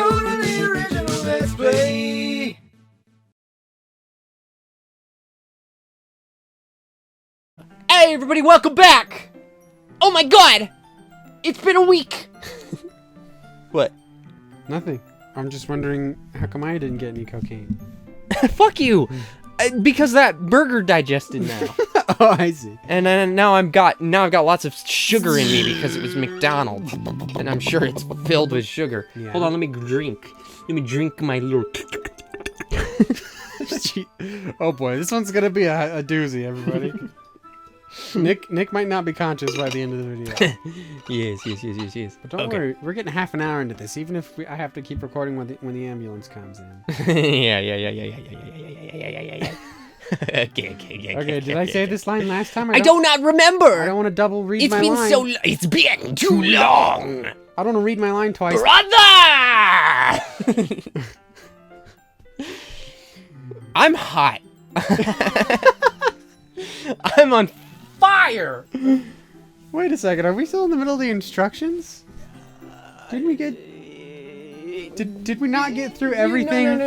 totally original Let's Play. Hey everybody, welcome back! Oh my god! It's been a week! What? Nothing. I'm just wondering how come I didn't get any cocaine. Fuck you! Because that burger digested now. Oh, I see. And now I've got lots of sugar in me because it was McDonald's. And I'm sure it's filled with sugar. Yeah. Hold on, let me drink. Let me drink my little... Oh boy, this one's gonna be a doozy, everybody. Nick might not be conscious by the end of the video. Yes. But don't worry, we're getting half an hour into this, even if I have to keep recording when the ambulance comes in. Yeah. Okay, Did I say this line last time? I do not remember! I don't want to double read my line. It's been too long! I don't want to read my line twice. Brother! I'm hot. I'm on fire! Wait a second, are we still in the middle of the instructions? Didn't we get... Did we not get through everything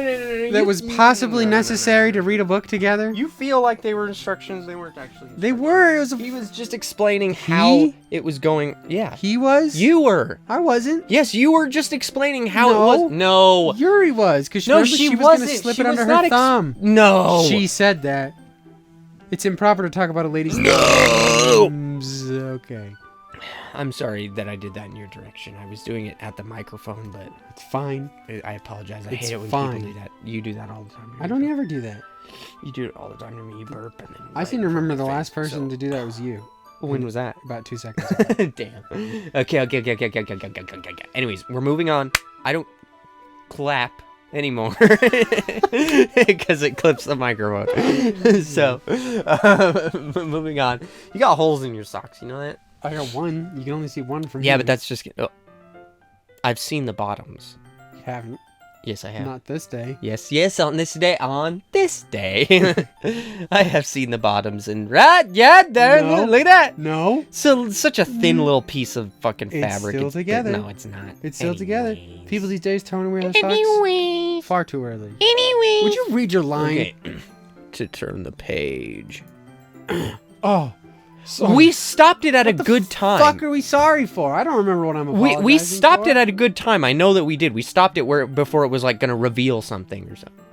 that was possibly necessary to read a book together? You feel like they were instructions, they weren't actually instructions. They were. He was just explaining how it was going. Yeah. He was? You were. I wasn't. Yes, you were just explaining how it was. No. Yuri was, because she was going to slip it under her thumb. No. She said that. It's improper to talk about a lady's thumbs. Okay. I'm sorry that I did that in your direction. I was doing it at the microphone, but... It's fine. I apologize. I It's hate it when fine. people do that. You do that all the time. I don't ever do that. You do it all the time to me. You burp and then... I seem to remember the last person to do that was you. When was that? About 2 seconds ago. Damn. Okay. Anyways, we're moving on. I don't clap anymore because it clips the microphone. So, moving on. You got holes in your socks, you know that? I got one. You can only see one from Yeah, here. but that's just... Oh. I've seen the bottoms. You haven't. Yes, I have. Not this day. Yes, on this day. I have seen the bottoms and... Right, yeah, there, No. look at that. No. So, such a thin little piece of fucking It's fabric. still together. No, it's not. It's still together. Anyways. People these days throwing away their socks. Far too early. Anyways. Would you read your line? Okay. To turn the page. Oh. Sorry. We stopped it at a What the good time. fuck are we sorry for? I don't remember what I'm apologizing We stopped for. it at a good time. I know that we did. We stopped it before it was like gonna reveal something or something.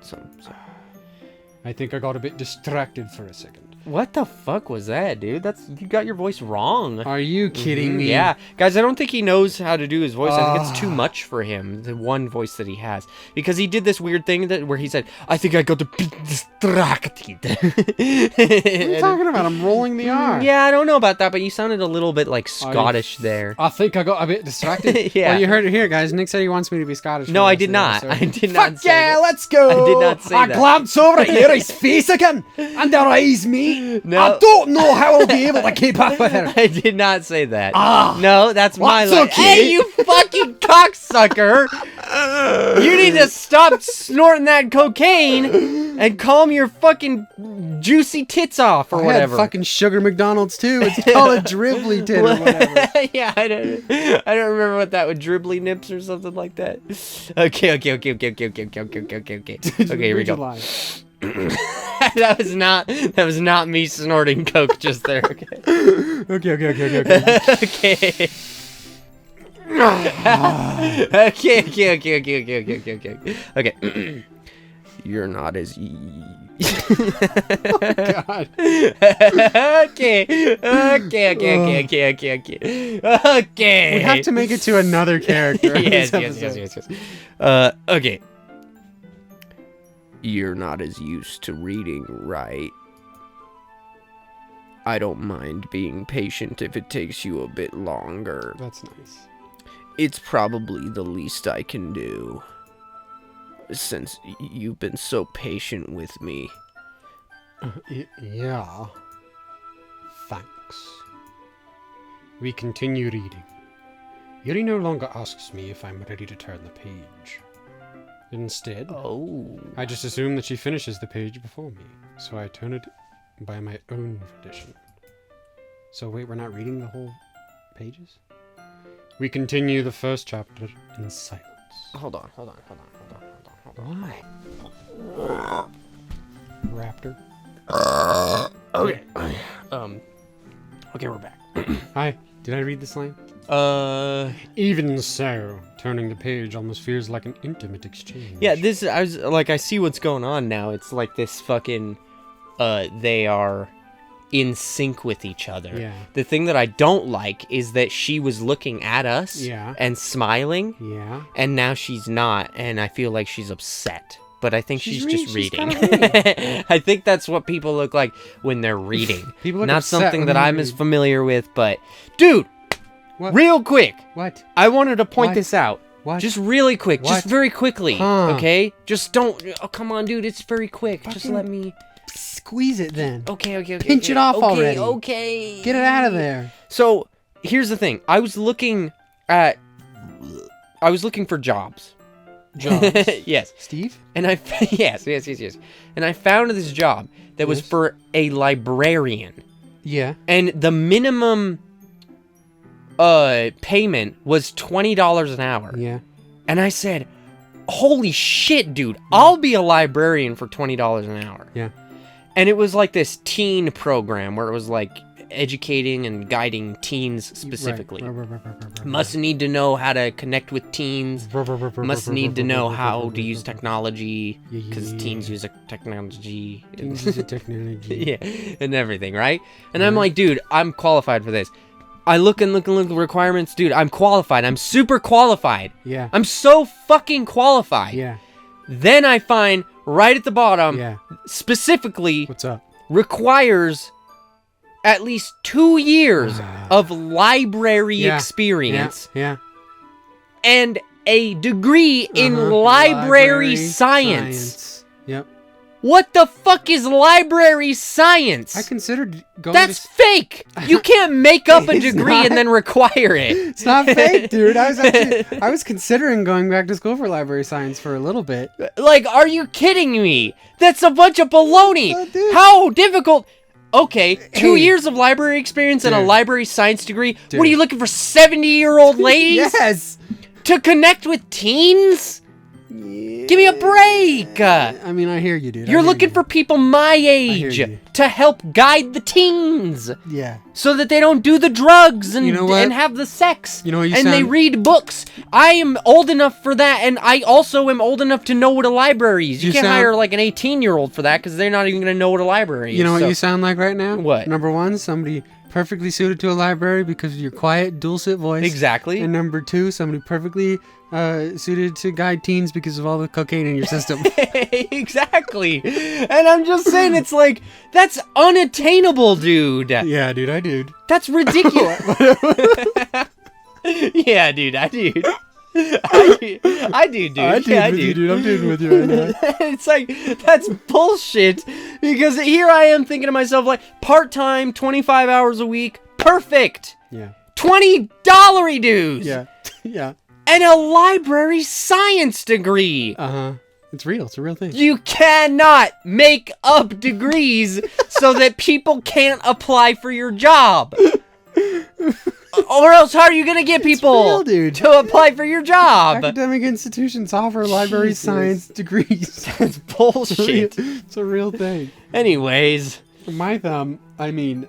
I think I got a bit distracted for a second. What the fuck was that, dude? You got your voice wrong. Are you kidding me? Yeah. Guys, I don't think he knows how to do his voice. I think it's too much for him, the one voice that he has. Because he did this weird thing where he said, I think I got a bit distracted. What are you talking about? I'm rolling the R. Yeah, I don't know about that, but you sounded a little bit like Scottish there. I think I got a bit distracted. Yeah. Well, you heard it here, guys. Nick said he wants me to be Scottish. No, for the I rest did of the not. episode. I did not Fuck say yeah, that. let's go. I did not say I that. glanced over at Yuri's face again, and her eyes me. No. I don't know how I'll be able to keep up with her. I did not say that. Ah. No, that's my That's line. okay. Hey, you fucking cocksucker! You need to stop snorting that cocaine and calm your fucking juicy tits off or I whatever. had fucking sugar McDonald's too. It's called a dribbly tit or whatever. Yeah, I don't remember what that would dribbly nips or something like that. Okay. Okay, here we Read your go. line. that was not me snorting coke just there. Okay. Okay. Okay. You're not as God. Okay. We have to make it to another character. in this yes. episode. Okay. You're not as used to reading, right? I don't mind being patient if it takes you a bit longer. That's nice. It's probably the least I can do, since you've been so patient with me. Yeah. Thanks. We continue reading. Yuri no longer asks me if I'm ready to turn the page. Instead, I just assume that she finishes the page before me, so I turn it by my own tradition. So wait, we're not reading the whole pages? We continue the first chapter in silence. Hold on. Why? Raptor. Okay. Okay, we're back. Hi. Did I read this line? Even so, turning the page almost feels like an intimate exchange. Yeah, I see what's going on now. It's like this fucking, they are in sync with each other. Yeah. The thing that I don't like is that she was looking at us Yeah. and smiling, Yeah. and now she's not, and I feel like she's upset. But I think she's just reading. kinda I think that's what people look like when they're reading. People look Not upset something when that they I'm read. as familiar with, but... Dude! What? Real quick! What? I wanted to point What? this out. What? Just really quick. What? Just very quickly. Huh. Okay? Just don't... Oh, come on, dude. It's very quick. Just Fucking- let me... Squeeze it then. Okay. Pinch it off already. Okay. Get it out of there. So, here's the thing. I was looking for jobs. Jobs. Yes. Steve? And I... Yes. And I found this job that was Yes. for a librarian. Yeah. And the minimum payment was $20 an hour. Yeah. And I said, holy shit, dude, I'll be a librarian for $20 an hour. Yeah. And it was like this teen program where it was like educating and guiding teens specifically. Right. Must need to know how to connect with teens. Must need to know how to use technology, because teens use technology. Teens use technology. Yeah, and everything, right? And I'm like, dude, I'm qualified for this. I look at the requirements, dude, I'm qualified. I'm super qualified. Yeah. I'm so fucking qualified. Yeah. Then I find right at the bottom, Yeah. specifically What's up? requires at least 2 years of library experience Yeah. and a degree in library science. Yep. What the fuck is library science? I considered going That's to... fake! You can't make up a It's degree not. and then require it. It's not fake, dude. I was considering going back to school for library science for a little bit. Like, are you kidding me? That's a bunch of baloney. Dude. How difficult? Okay, 2 Hey. years of library experience and a Dude. library science degree. Dude. What are you looking for, 70-year-old ladies? Yes. To connect with teens? Give me a break. I mean, I hear you, dude. You're looking for people my age you. to help guide the teens Yeah. so that they don't do the drugs and, You know what? and have the sex. You know what you and they sound- read books. I am old enough for that, and I also am old enough to know what a library is. You can't sound- hire like an 18-year-old for that because they're not even going to know what a library is. You know what So- you sound like right now? What? Number one, somebody perfectly suited to a library because of your quiet, dulcet voice. Exactly. And number two, somebody perfectly suited to guide teens because of all the cocaine in your system. Exactly. And I'm just saying, it's like, that's unattainable, dude. Yeah, dude, I do. That's ridiculous. Yeah, dude, I do. I do, dude. Yeah, I do. dude. I'm dude with you right now. It's like, that's bullshit. Because here I am thinking to myself, like, part-time, 25 hours a week, perfect. Yeah. $20 dues. Yeah. Yeah. And a library science degree. Uh-huh. It's real. It's a real thing. You cannot make up degrees so that people can't apply for your job. Or else how are you going to get people real, dude. to apply for your job? Academic institutions offer library Jesus. science degrees. That's bullshit. It's a real thing. Anyways. My thumb, I mean...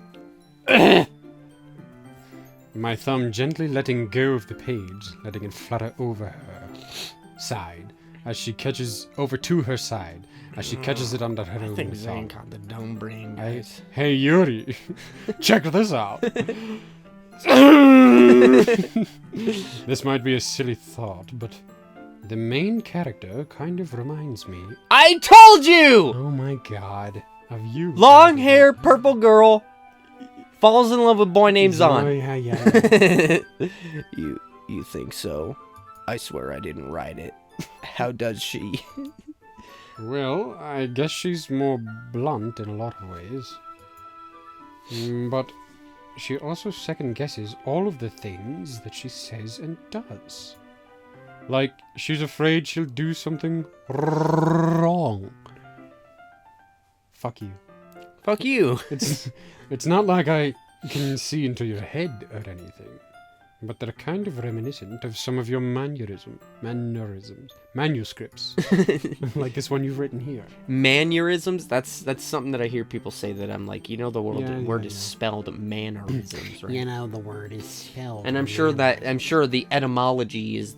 My thumb gently letting go of the page, letting it flutter over her side, as she catches over to her side, as she catches it under her I own think Zane thumb. got the dumb brain, guys. Hey Yuri, check this out. This might be a silly thought, but the main character kind of reminds me, I told you! oh my god, of you. Long hair, purple girl, falls in love with boy named Oh, Zon. yeah. You think so? I swear I didn't write it. How does she? Well, I guess she's more blunt in a lot of ways. But she also second guesses all of the things that she says and does. Like, she's afraid she'll do something wrong. Fuck you. Fuck you. It's not like I can see into your head or anything. but they're kind of reminiscent of some of your mannerisms, manuscripts, like this one you've written here. Mannerisms? That's something that I hear people say that I'm like, the word is yeah. spelled mannerisms, right? The word is spelled. And I'm sure the etymology is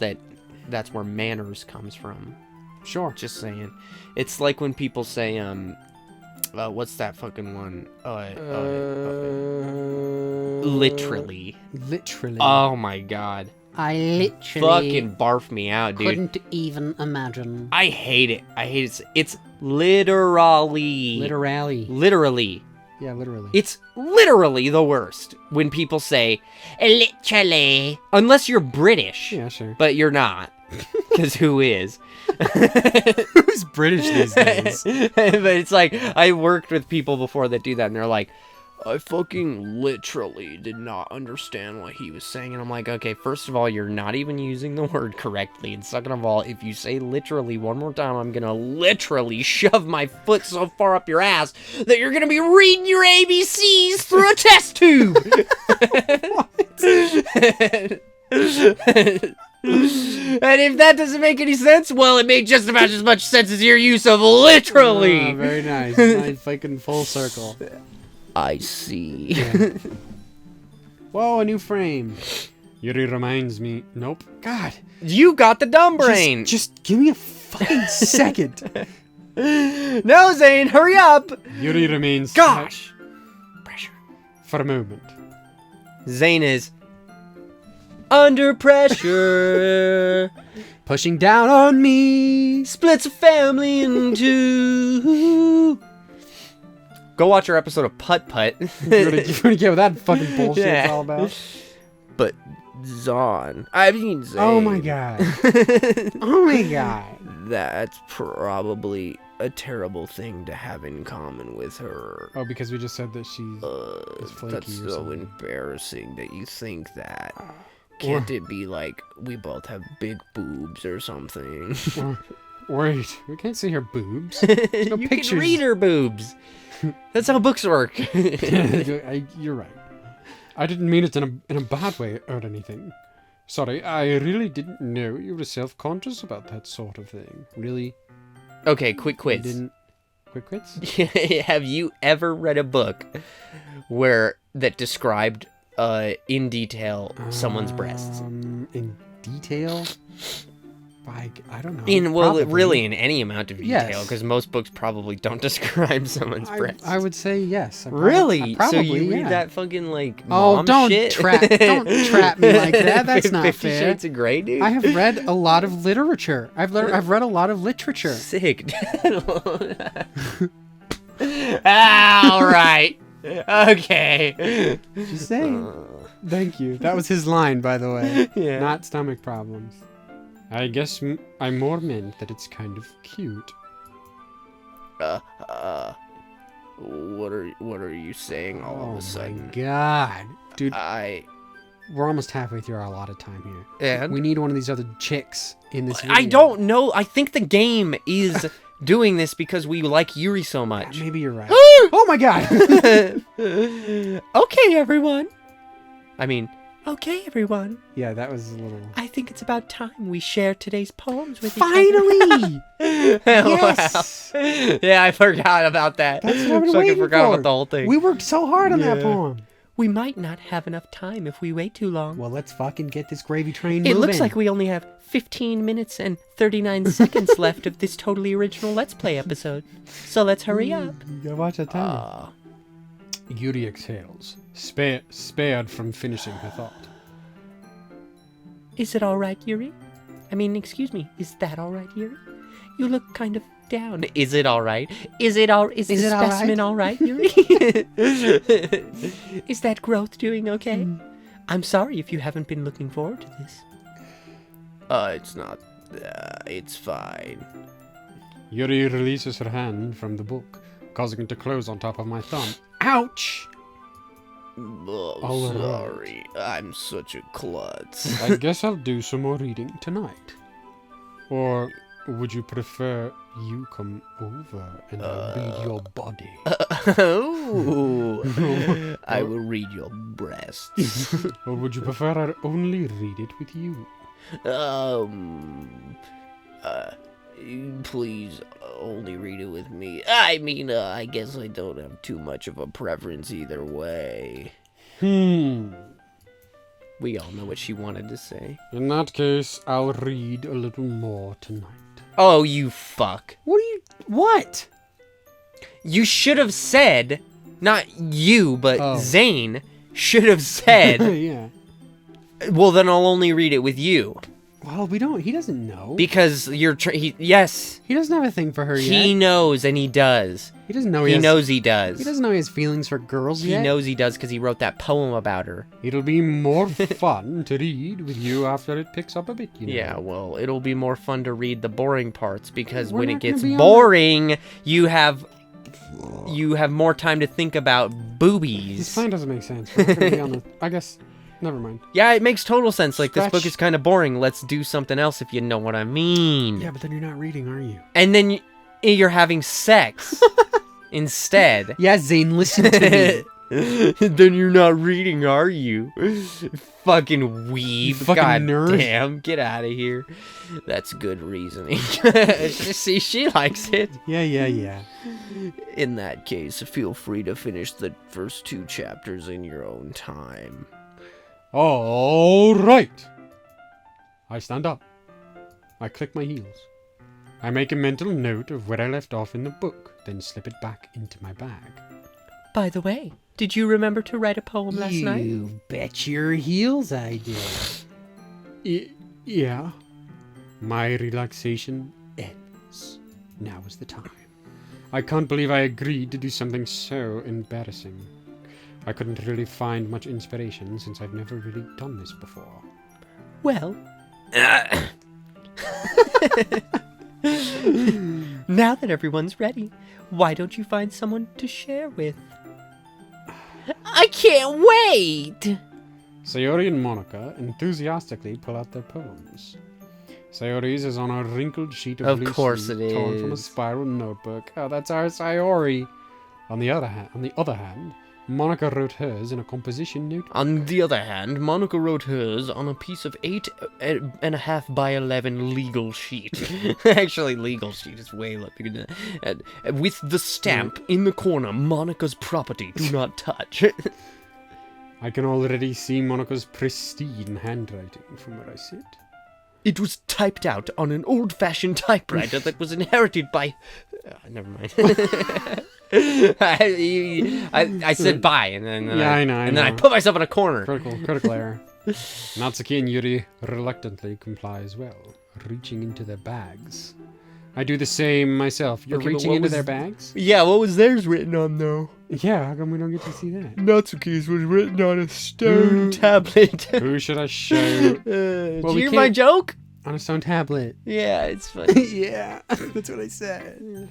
that's where manners comes from. Sure. Just saying. It's like when people say, what's that fucking one? Literally. Literally. Oh my god. I literally Fucking barf me out, dude. couldn't even imagine. I hate it. It's literally. Literally. Yeah, literally. It's literally the worst when people say, literally. Unless you're British. Yeah, sure. But you're not. Because who is? Who's British these days? But it's like, I worked with people before that do that, and they're like, I fucking literally did not understand what he was saying. And I'm like, okay, first of all, you're not even using the word correctly. And second of all, if you say literally one more time, I'm gonna literally shove my foot so far up your ass that you're gonna be reading your ABCs through a test tube. And if that doesn't make any sense, well, it made just about as much sense as your use of literally. Oh, very nice. Nice fucking full circle. I see. Yeah. Whoa, a new frame. Yuri reminds me. Nope. God. You got the dumb brain. Just give me a fucking second. No, Zane, hurry up. Yuri remains. Gosh. Pressure. For a moment. Zane is under pressure. Pushing down on me. Splits a family in two. Go watch our episode of Putt Putt. You wanna get what that fucking bullshit's all about? But Zane. I mean Zane. Oh my god. Oh my god. That's probably a terrible thing to have in common with her. Oh, because we just said that she's flaky That's or so something. embarrassing that you think that. Can't it be like we both have big boobs or something? Wait, we can't see her boobs. There's no You pictures. can read her boobs. That's how books work. You're right. I didn't mean it in a bad way or anything. Sorry, I really didn't know you were self-conscious about that sort of thing. Really? Okay, quick You quiz. didn't... Quick quits? Have you ever read a book that described in detail someone's breasts? In detail? I don't know. Well, Probably. really in any amount of detail, Yes. because most books probably don't describe someone's breasts. I would say yes. Really? Probably, so you read yeah. that fucking like Oh, mom don't shit? trap me like that. That's not 50 fair. Shades of Grey, dude. I have read a lot of literature. I've read a lot of literature. Sick. All right. Okay. Just saying. Thank you. That was his line, by the way. Yeah. Not stomach problems. I guess I more meant that it's kind of cute. What are you saying all of a sudden? My God, dude, I we're almost halfway through our allotted time here. and We need one of these other chicks in this video. I don't know. I think the game is doing this because we like Yuri so much. Maybe you're right. Oh my God. Okay, everyone. Okay, everyone. Yeah, that was a little. I think it's about time we share today's poems with each other. Finally. Yes. Wow. Yeah, I forgot about that. That's what I've been Fucking waiting forgot for. about the whole thing. We worked so hard on that Yeah. poem. We might not have enough time if we wait too long. Well, let's fucking get this gravy train It moving. looks like we only have 15 minutes and 39 seconds left of this totally original Let's Play episode. So let's hurry up. You gotta watch that time. Yuri exhales, spared from finishing her thought. Is it all right, Yuri? Excuse me. Is that all right, Yuri? You look kind of down. Is it all right? Is the it all right? specimen all right, Yuri? Is that growth doing okay? I'm sorry if you haven't been looking forward to this. It's not. It's fine. Yuri releases her hand from the book, causing it to close on top of my thumb. Ouch! Oh, All right. sorry. I'm such a klutz. I guess I'll do some more reading tonight. Or would you prefer you come over and I read your body? Oh, I will read your breasts. Or would you prefer I only read it with you? Please only read it with me. I mean, I guess I don't have too much of a preference either way. We all know what she wanted to say. In that case, I'll read a little more tonight. Oh, you fuck. What? You should have said, not you, but Oh. Zane should have said, Yeah. well, then I'll only read it with you. Well, he doesn't know. Because yes, He doesn't have a thing for her yet. he knows and he does. He doesn't know He knows he does. He doesn't know he has feelings for girls He yet. knows he does because he wrote that poem about her. It'll be more fun to read with you after it picks up a bit, you know. Yeah, well, it'll be more fun to read the boring parts because We're when not it gonna gets be on boring, you have more time to think about This boobies. plan doesn't make sense. We're not gonna be on the... I guess... Never mind. Yeah, it makes total sense. Like, this book Scratch. is kind of boring. Let's do something else if you know what I mean. Yeah, but then you're not reading, are you? And then you're having sex instead. Yeah, Zane, listen to me. Then you're not reading, are you? Fucking weeb. fucking God nerd. damn, get out of here. That's good reasoning. See, she likes it. Yeah. In that case, feel free to finish the first 2 chapters in your own time. All right. I stand up. I click my heels. I make a mental note of where I left off in the book, then slip it back into my bag. By the way, did you remember to write a poem last night? You bet your heels I did. Yeah. My relaxation ends. Now is the time. I can't believe I agreed to do something so embarrassing. I couldn't really find much inspiration since I've never really done this before. Well, now that everyone's ready, why don't you find someone to share with? I can't wait! Sayori and Monica enthusiastically pull out their poems. Sayori's is on a wrinkled sheet of Of loose course leaf it torn from a is. spiral notebook. Oh, that's our Sayori. On the other hand, Monica wrote hers in a composition notebook. On the other hand, Monica wrote hers on a piece of 8.5 by 11 legal sheet. Actually, legal sheet is way bigger than that. With the stamp in the corner, Monica's property, do not touch. I can already see Monica's pristine handwriting from where I sit. It was typed out on an old-fashioned typewriter that was inherited by... never mind. I said bye, and then I then I know. put myself in a corner. Critical error. Natsuki and Yuri reluctantly comply as well, reaching into their bags. I do the same myself. You're Okay, but reaching what into was- their bags? Yeah, what was theirs written on, though? Yeah, how come we don't get to see that? Natsuki's was written on a stone tablet. Who should I show? Did we you hear my can't- joke? On a stone tablet. Yeah, it's funny. Yeah, that's what I said.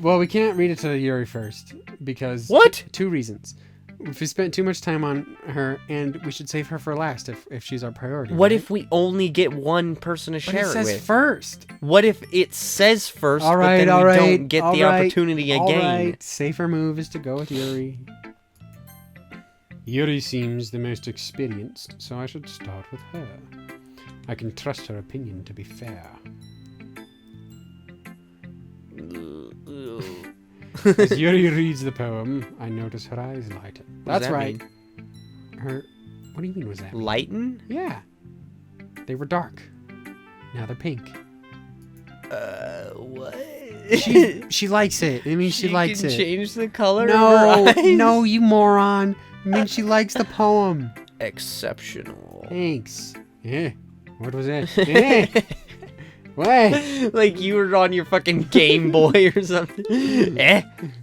Well, we can't read it to Yuri first, because... What? Two reasons. If we spent too much time on her, and we should save her for last if she's our priority. What right? if we only get one person to But share it it says with? first. What if it says first, All but right, then all we right, don't get all the right, opportunity all again? right. Safer move is to go with Yuri. Yuri seems the most experienced, so I should start with her. I can trust her opinion to be fair. As Yuri reads the poem, I notice her eyes lighten. What does That's that right. mean? Her... What do you mean was that? Lighten? Yeah. They were dark. Now they're pink. What? She likes it. I mean, she likes can it. change the color of No, her eyes? no, you moron. I mean, she likes the poem. Exceptional. Thanks. Yeah. What was that? Yeah. What? Like you were on your fucking Game Boy or something.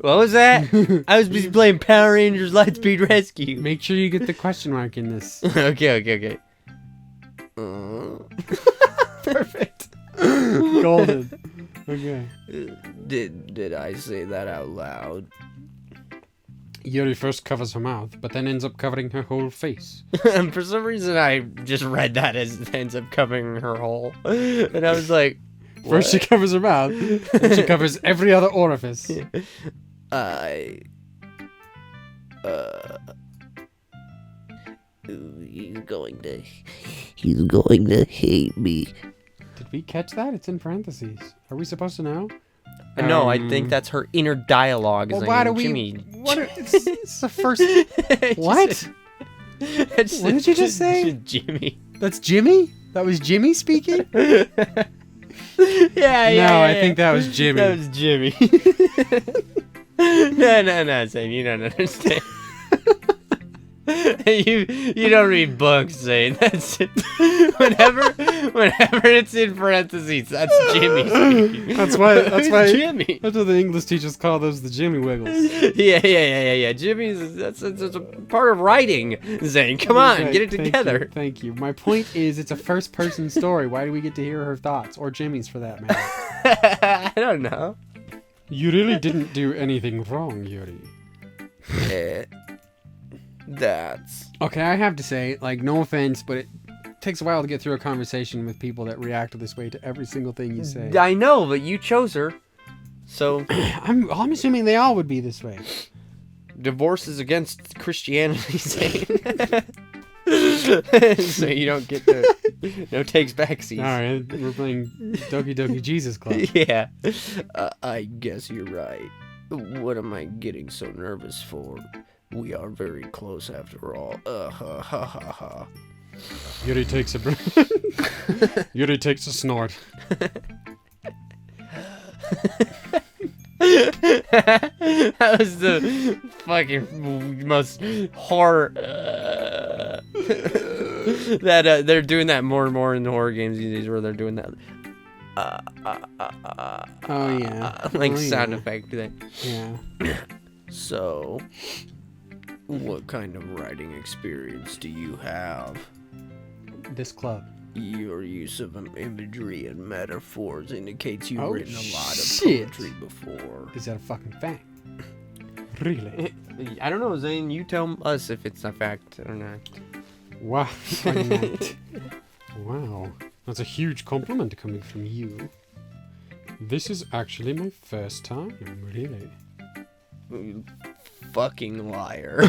What was that? I was busy playing Power Rangers Lightspeed Rescue. Make sure you get the question mark in this. Okay. Perfect. Golden. Okay. Did I say that out loud? Yuri first covers her mouth, but then ends up covering her whole face. And for some reason, I just read that as ends up covering her hole, and I was like, First she covers her mouth, then she covers every other orifice. He's going to hate me. Did we catch that? It's in parentheses. Are we supposed to know? No, I think that's her inner dialogue. Well, Is why like, do we? Jimmy. What? It's the first. What? What did you just say? Jimmy. That's Jimmy? That was Jimmy speaking? Yeah, No, I think that was Jimmy. That was Jimmy. No, Zane, you don't understand. You don't read books, Zane. That's it. Whenever it's in parentheses, that's Jimmy speaking. That's why Jimmy. That's what the English teachers call those the Jimmy Wiggles. Yeah. Jimmy's that's a part of writing. Zane, come on, Okay, get it together. Thank you. My point is, it's a first-person story. Why do we get to hear her thoughts, or Jimmy's for that matter? I don't know. You really didn't do anything wrong, Yuri. That's Okay, I have to say, like, no offense, but it takes a while to get through a conversation with people that react this way to every single thing you say. I know, but you chose her, so I'm assuming they all would be this way. divorce is against Christianity, Zane. So you don't get no takes backsies. All right, we're playing Doki Doki Jesus Club. Yeah. I guess you're right. What am I getting so nervous for? We are very close after all. Ha ha ha ha. Yuri takes a Yuri takes a snort. That was the fucking most horror. That they're doing that more and more in horror games these days, where they're doing that. Oh yeah. Like Oh, sound yeah. effect thing. Yeah. So, what kind of writing experience do you have? This club. Your use of imagery and metaphors indicates you've Oh, written a lot of shit. poetry before. Is that a fucking fact? Really? I don't know, Zane. You tell us if it's a fact or not. Wow. Wow. That's a huge compliment coming from you. This is actually my first time, really. You fucking liar.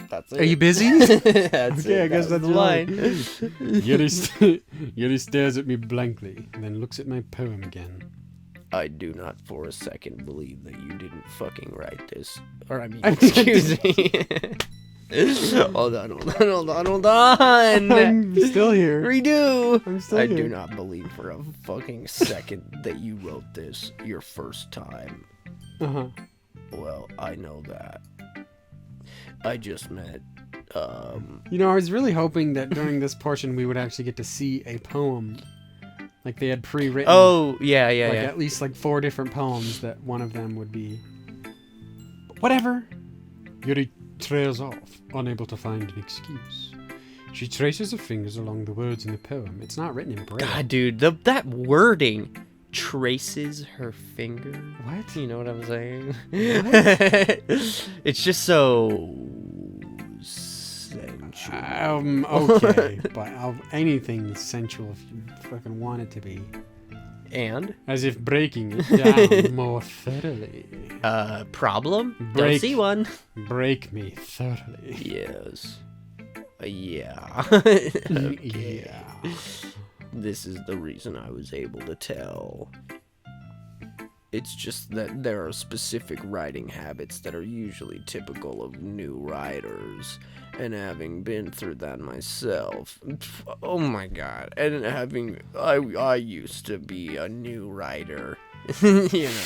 That's it. Are you busy? That's Okay, it. I guess That was that's the your line. Yuri stares at me blankly, and then looks at my poem again. I do not for a second believe that you didn't fucking write this. Or I mean, I excuse me. Hold on. I'm still here. Redo. I'm still I here. do not believe for a fucking second that you wrote this your first time. Uh-huh. Well, I know that. I just meant, You know, I was really hoping that during this portion we would actually get to see a poem. Like they had pre-written. Oh, yeah. Like at least like 4 different poems that one of them would be. Whatever. Yuri trails off, unable to find an excuse. She traces her fingers along the words in the poem. It's not written in braille. God, dude, that wording traces her finger. What? You know what I'm saying? It's just so sensual. Okay, but anything sensual if you fucking want it to be. And? As if breaking it down more thoroughly. Problem? Don't Break. see one. Break me thoroughly. Yes. Yeah. Yeah. This is the reason I was able to tell. It's just that there are specific writing habits that are usually typical of new writers. And having been through that myself, oh my god, and I used to be a new writer, you know,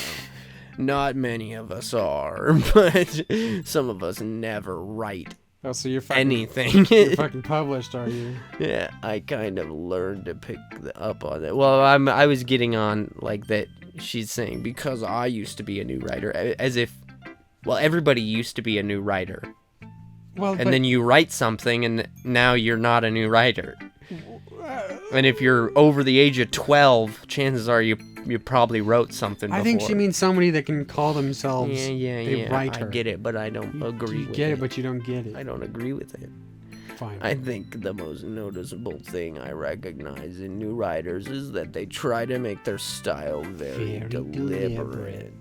not many of us are, but some of us never write Oh, so you're fucking, anything. you're fucking published, are you? Yeah, I kind of learned to pick up on it. Well, I was getting on, like, that she's saying, because I used to be a new writer, as if, well, everybody used to be a new writer. Well, And then you write something, and now you're not a new writer. And if you're over the age of 12, chances are you probably wrote something before. I think she means somebody that can call themselves a yeah. writer. I get it, but I don't agree You with get it. it, but you don't get it. I don't agree with it. Fine. I think the most noticeable thing I recognize in new writers is that they try to make their style very deliberate.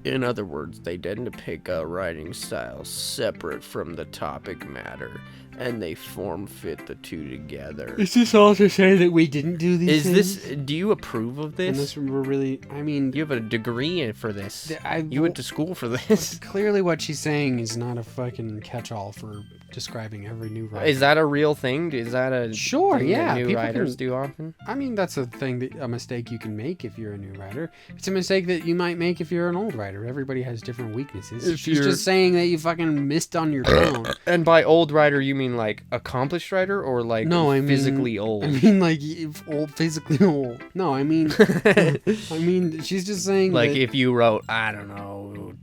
In other words, they tend to pick a writing style separate from the topic matter, and they form-fit the two together. Is this all to say that we didn't do these things? Do you approve of this? Unless we're really, I mean... You have a degree for this. You went went to school for this. Clearly what she's saying is not a fucking catch-all for describing every new writer. Is that a real thing? Is that a Sure, thing yeah. that new people writers can, do often? I mean, that's a thing, a mistake you can make if you're a new writer. It's a mistake that you might make if you're an old writer. Everybody has different weaknesses. She's just saying that you fucking missed on your tone. And by old writer, you mean like accomplished writer or like physically old? I mean like old, physically old. No, I mean, I mean, she's just saying like that, if you wrote, I don't know,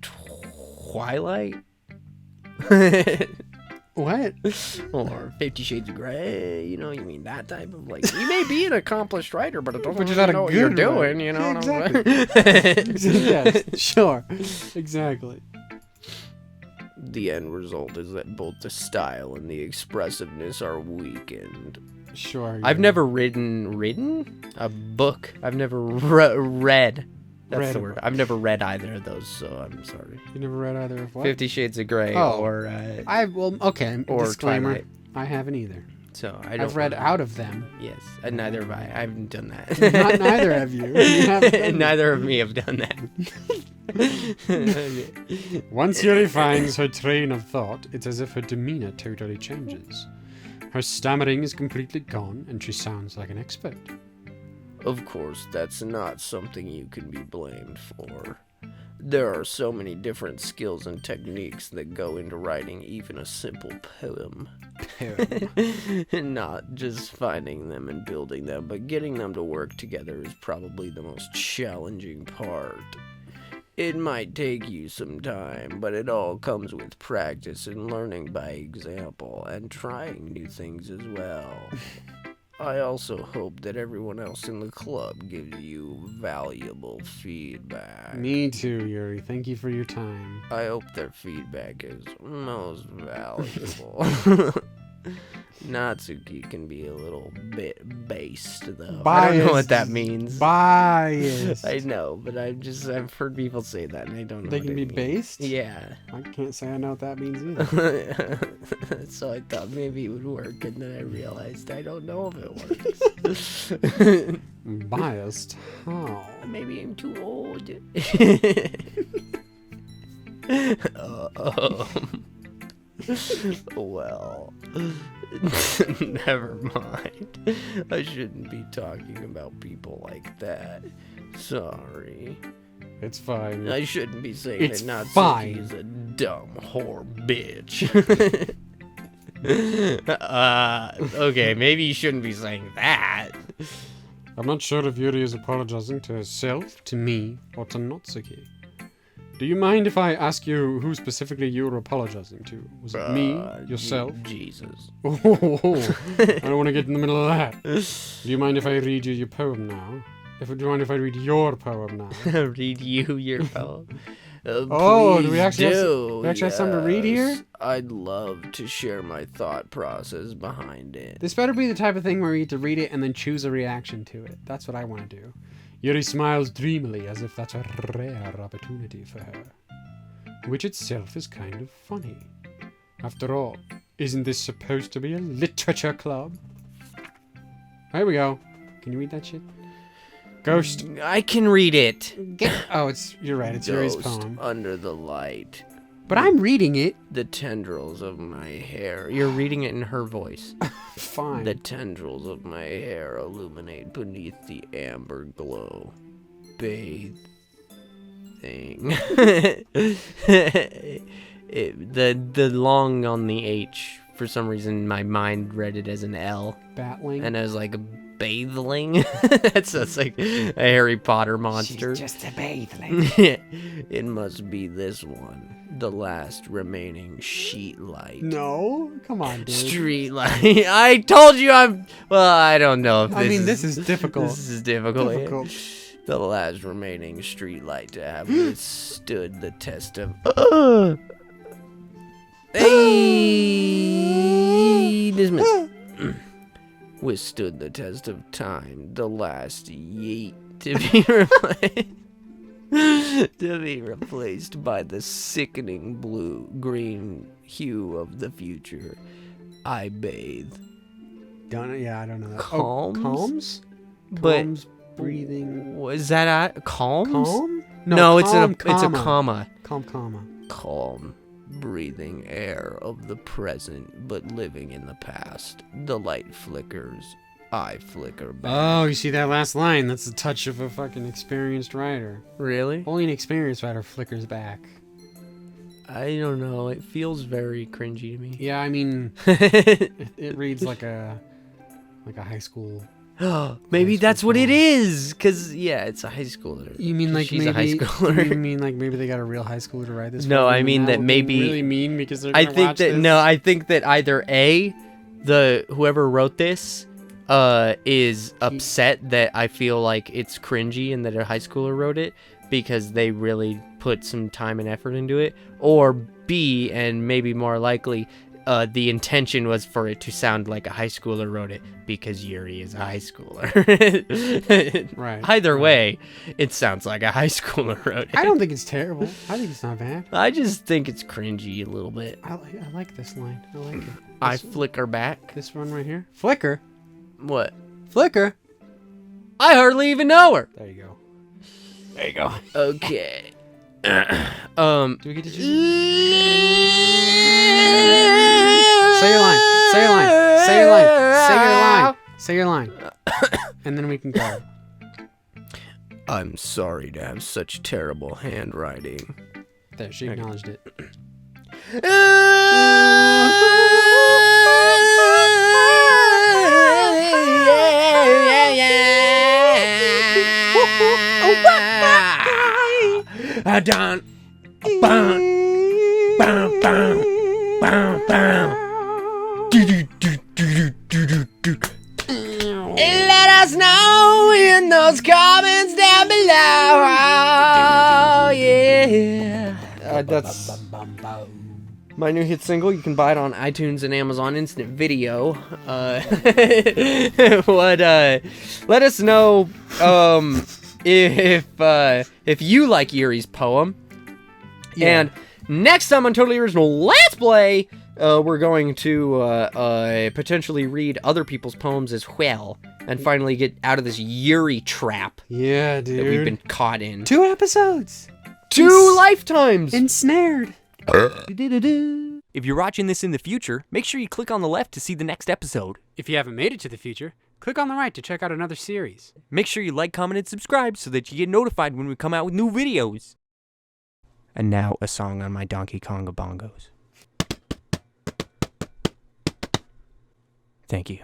Twilight? What? Or 50 Shades of Grey, you mean that type of, like, you may be an accomplished writer, but it doesn't But you're really not a know what good you're doing, writer. you know Yeah, what I'm exactly. saying? Yes, sure. Exactly. The end result is that both the style and the expressiveness are weakened. Sure. I've never written a book. I've never read. That's Read the a word. book. I've never read either of those, so I'm sorry. You never read either of what? 50 Shades of Grey Oh. or Okay. or Disclaimer. Twilight. I haven't either. So I don't I've read wanna- out of them. Yes, and neither have I. I haven't done that. Not neither have you. You haven't done Neither of me have done that. Once Yuri finds her train of thought, it's as if her demeanor totally changes. Her stammering is completely gone, and she sounds like an expert. Of course, that's not something you can be blamed for. There are so many different skills and techniques that go into writing even a simple poem. Not just finding them and building them, but getting them to work together is probably the most challenging part. It might take you some time, but it all comes with practice and learning by example, and trying new things as well. I also hope that everyone else in the club gives you valuable feedback. Me too, Yuri. Thank you for your time. I hope their feedback is most valuable. Natsuki can be a little bit based, though. I don't know what that means. Biased. I know, but I've heard people say that, and I don't know They what can it be means. based? Yeah. I can't say I know what that means either. So I thought maybe it would work, and then I realized I don't know if it works. Biased? How? Maybe I'm too old. Well, never mind. I shouldn't be talking about people like that. Sorry. It's fine. I shouldn't be saying It's that Natsuki fine. is a dumb whore bitch. Okay, maybe you shouldn't be saying that. I'm not sure if Yuri is apologizing to herself, to me, or to Natsuki. Do you mind if I ask you who specifically you were apologizing to? Was it me? Yourself? Jesus. Oh, I don't want to get in the middle of that. Do you mind if I read you your poem now? Do you mind if I read your poem now? Read you your poem. Oh, do we Please actually have do, we actually have something to read here? yes. I'd love to share my thought process behind it. This better be the type of thing where you get to read it and then choose a reaction to it. That's what I want to do. Yuri smiles dreamily as if that's a rare opportunity for her. Which itself is kind of funny. After all, isn't this supposed to be a literature club? Here we go. Can you read that shit? Ghost. I can read it. Oh, you're right. It's Yuri's Ghost poem. under the light. But I'm reading it. The tendrils of my hair. You're reading it in her voice. Fine. The tendrils of my hair illuminate beneath the amber glow. Bathing. The long on the H, for some reason my mind read it as an L. Batling. And I was like, bathling? That sounds like a Harry Potter monster. She's just a bathling. It must be this one. The last remaining sheet light. No? Come on, dude. Street light. I told you I don't know if this I mean, this is difficult. This is difficult. yeah. Difficult. The last remaining street light to have withstood the test of Hey, dismiss. Withstood the test of time. The last yeet to be replaced by the sickening blue-green hue of the future. I bathe. I don't know that. Calms? Oh, calms? But Calms, breathing. Was that calms? Calm? No, calm, it's a comma. Calm, comma. Calm, breathing air of the present, but living in the past. The light flickers. I flicker back. Oh, you see that last line? That's the touch of a fucking experienced writer. Really? Only an experienced writer flickers back. I don't know. It feels very cringy to me. Yeah, I mean, it reads like a high school. Maybe High that's school what it poem. is. Cause yeah, it's a high schooler. You mean like she's maybe? a high schooler? You mean like maybe they got a real high schooler to write this? No, for I them, mean and that would be maybe- really mean because they're I gonna think watch that this? I think that either whoever wrote this is upset that I feel like it's cringy and that a high schooler wrote it because they really put some time and effort into it, or B, and maybe more likely, the intention was for it to sound like a high schooler wrote it because Yuri is a high schooler. Right. Either way, it sounds like a high schooler wrote it. I don't think it's terrible. I think it's not bad. I just think it's cringy a little bit. I like this line. I like it. I This- flicker back. This one right here. Flicker. What? Flicker. I hardly even know her. There you go. There you go. Okay. Do we get to choose? Say your line. Say your line. Say your line. Say your line. Say your line. And then we can go. I'm sorry to have such terrible handwriting. There, she acknowledged it. Down. Bam. Bam. Bam. Bam. Bam. Let us know in those comments down below. Oh, yeah. That's my new hit single. You can buy it on iTunes and Amazon Instant Video. Let us know if you like Yuri's poem. Yeah. And next time on Totally Original Let's Play, we're going to potentially read other people's poems as well, and finally get out of this Yuri trap Yeah, dude. that we've been caught in. 2 episodes. 2 lifetimes! Ensnared. If you're watching this in the future, make sure you click on the left to see the next episode. If you haven't made it to the future, click on the right to check out another series. Make sure you like, comment, and subscribe so that you get notified when we come out with new videos. And now a song on my Donkey Konga bongos. Thank you.